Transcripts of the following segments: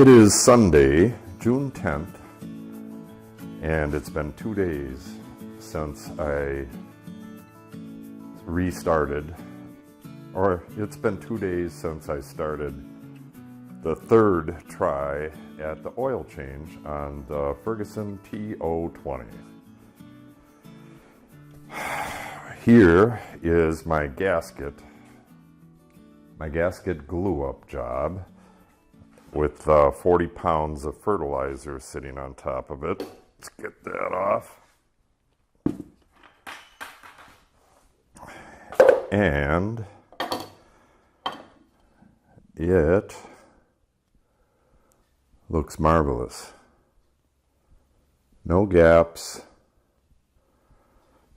It is Sunday, June 10th, and it's been 2 days since I restarted, or it's been 2 days since I started the third try at the oil change on the Ferguson TO-20. Here is my gasket glue up job with 40 pounds of fertilizer sitting on top of it. Let's get that off. And it looks marvelous. No gaps.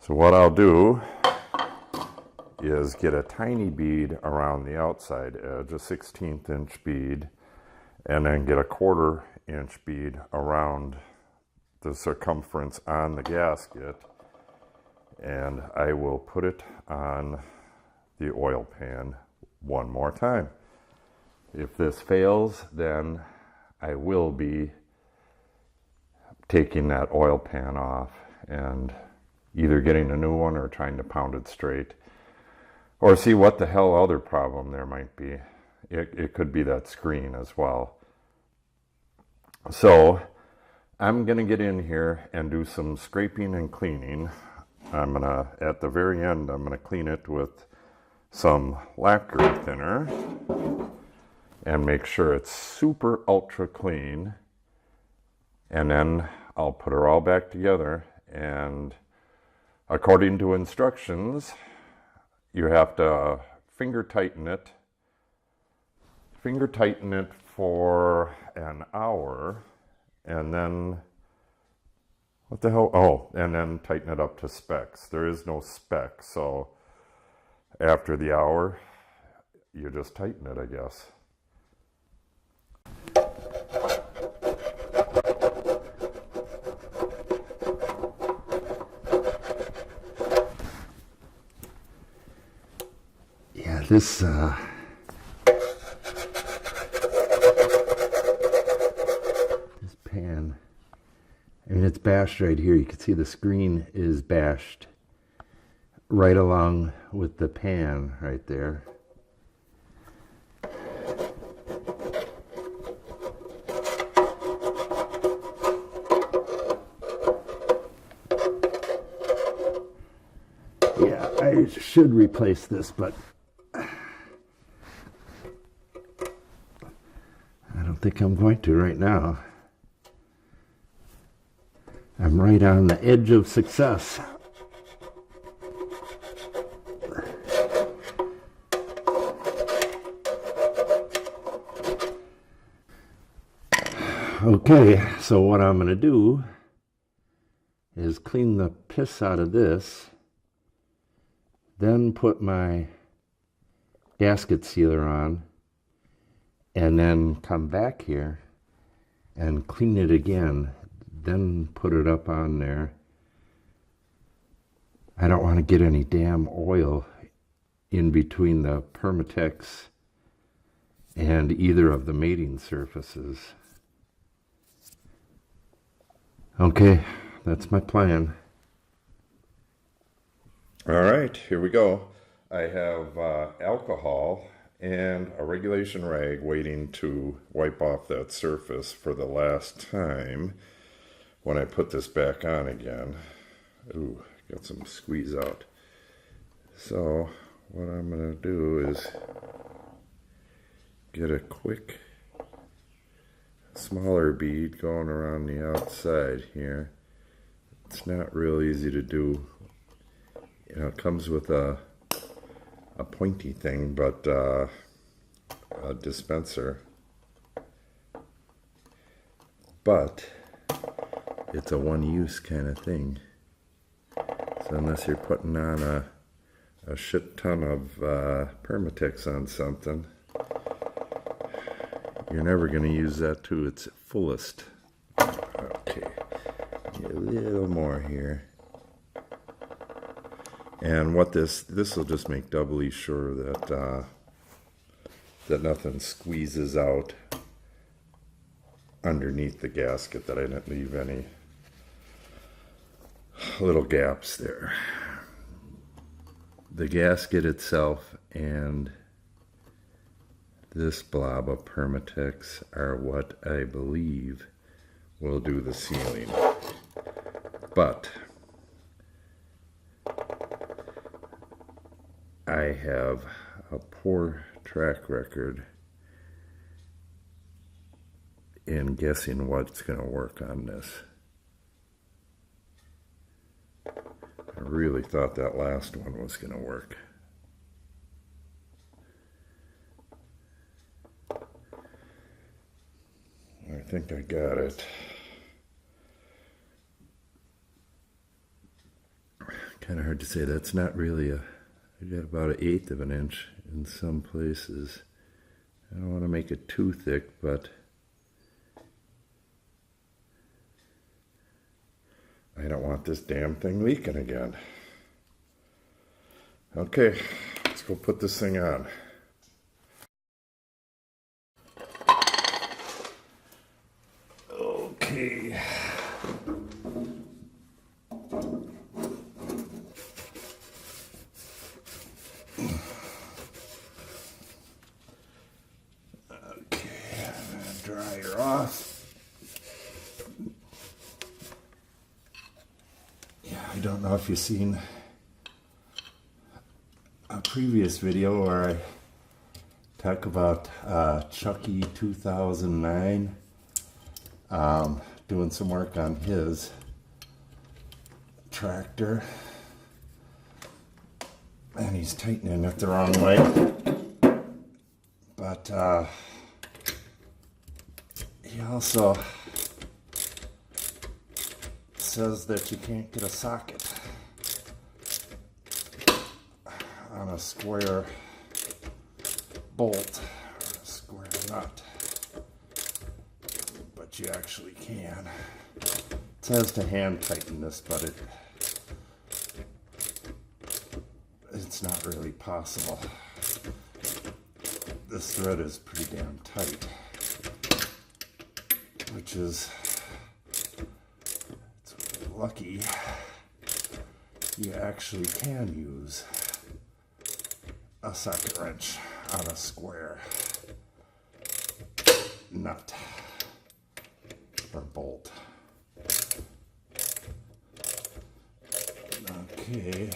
So what I'll do is get a tiny bead around the outside edge, a 1/16 inch bead, and then get a 1/4 inch bead around the circumference on the gasket, and I will put it on the oil pan one more time. If this fails, then I will be taking that oil pan off and either getting a new one or trying to pound it straight, or see what the hell other problem there might be. It could be that screen as well. So I'm going to get in here and do some scraping and cleaning. At the very end, I'm going to clean it with some lacquer thinner and make sure it's super ultra clean. And then I'll put her all back together, and according to instructions, you have to finger tighten it for an hour, and then what the hell? Oh, and then tighten it up to specs. There is no spec, so after the hour, you just tighten it, I guess. Yeah, this pan, I mean, it's bashed right here. You can see the screen is bashed right along with the pan right there. Yeah, I should replace this, but I don't think I'm going to right now. I'm right on the edge of success. Okay, so what I'm going to do is clean the piss out of this, then put my gasket sealer on, and then come back here and clean it again, then put it up on there. I don't want to get any damn oil in between the Permatex and either of the mating surfaces. Okay, that's my plan. All right, here we go. I have alcohol and a regulation rag waiting to wipe off that surface for the last time when I put this back on again. Ooh, got some squeeze out. So what I'm going to do is get a quick smaller bead going around the outside here. It's not real easy to do. You know, it comes with a pointy thing, but a dispenser. But it's a one-use kind of thing. So unless you're putting on a shit ton of Permatex on something, you're never going to use that to its fullest. Okay, get a little more here. And what this will just make doubly sure that that nothing squeezes out underneath the gasket that I didn't leave any little gaps there. The gasket itself and this blob of Permatex are what I believe will do the sealing. But I have a poor track record in guessing what's going to work on this. I really thought that last one was going to work. I think I got it. Kind of hard to say. That's not really I got about 1/8 of an inch in some places. I don't want to make it too thick, but I don't want this damn thing leaking again. Okay, let's go put this thing on. Okay. Dry her off. Yeah, I don't know if you've seen a previous video where I talk about Chucky 2009 doing some work on his tractor, and he's tightening it the wrong way, but he also says that you can't get a socket on a square bolt or a square nut, but you actually can. It says to hand tighten this, but it's not really possible. This thread is pretty damn tight, which is, it's lucky you actually can use a socket wrench on a square nut or bolt. Okay.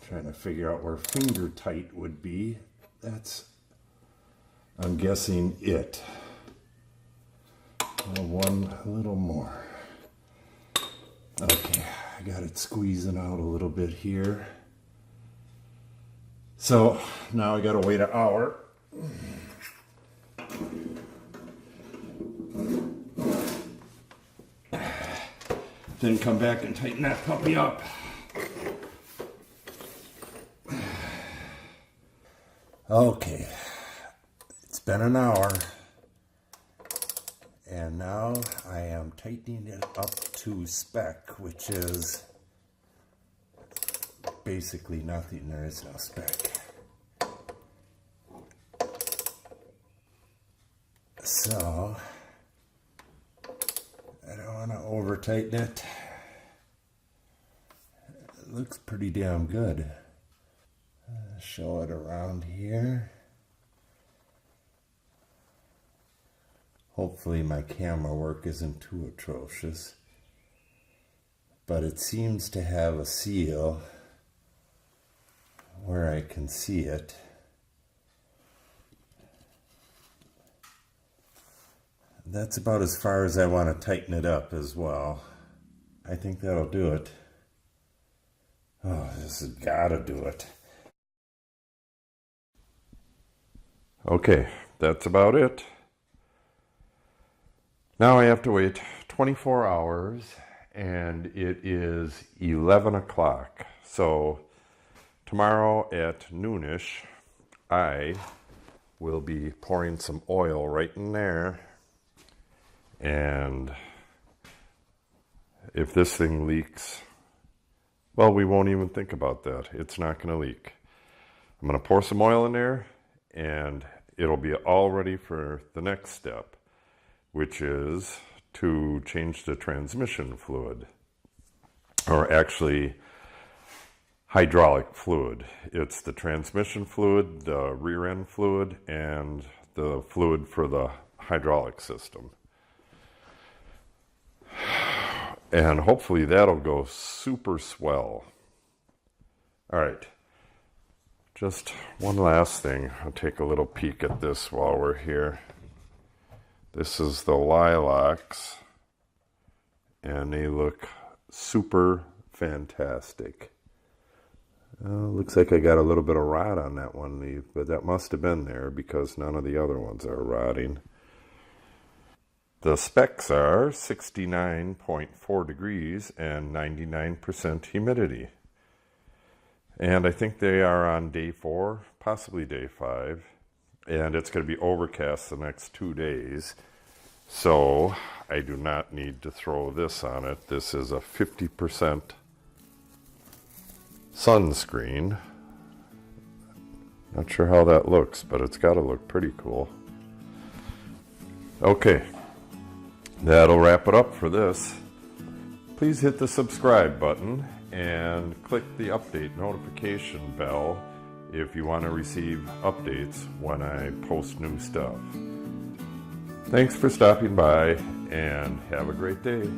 Trying to figure out where finger tight would be. That's, I'm guessing, it. One little more. Okay, I got it squeezing out a little bit here. So now I gotta wait an hour. Then come back and tighten that puppy up. Okay, it's been an hour, and now I am tightening it up to spec, which is basically nothing. There is no spec. So I don't want to over tighten it. It looks pretty damn good. Show it around here. Hopefully my camera work isn't too atrocious, but it seems to have a seal where I can see it. That's about as far as I want to tighten it up as well. I think that'll do it. Oh, this has gotta do it. Okay, that's about it. Now I have to wait 24 hours, and it is 11 o'clock. So tomorrow at noonish, I will be pouring some oil right in there. And if this thing leaks, well, we won't even think about that. It's not going to leak. I'm going to pour some oil in there, and it'll be all ready for the next step, which is to change the transmission fluid, or actually hydraulic fluid. It's the transmission fluid, the rear end fluid, and the fluid for the hydraulic system. And hopefully that'll go super swell. All right, just one last thing. I'll take a little peek at this while we're here. This is the Lilacs, and they look super fantastic. Looks like I got a little bit of rot on that one leaf, but that must have been there because none of the other ones are rotting. The specs are 69.4 degrees and 99% humidity. And I think they are on day 4, possibly day 5. And it's going to be overcast the next 2 days. So I do not need to throw this on it. This is a 50% sunscreen. Not sure how that looks, but it's got to look pretty cool. Okay, that'll wrap it up for this. Please hit the subscribe button and click the update notification bell if you want to receive updates when I post new stuff. Thanks for stopping by, and have a great day.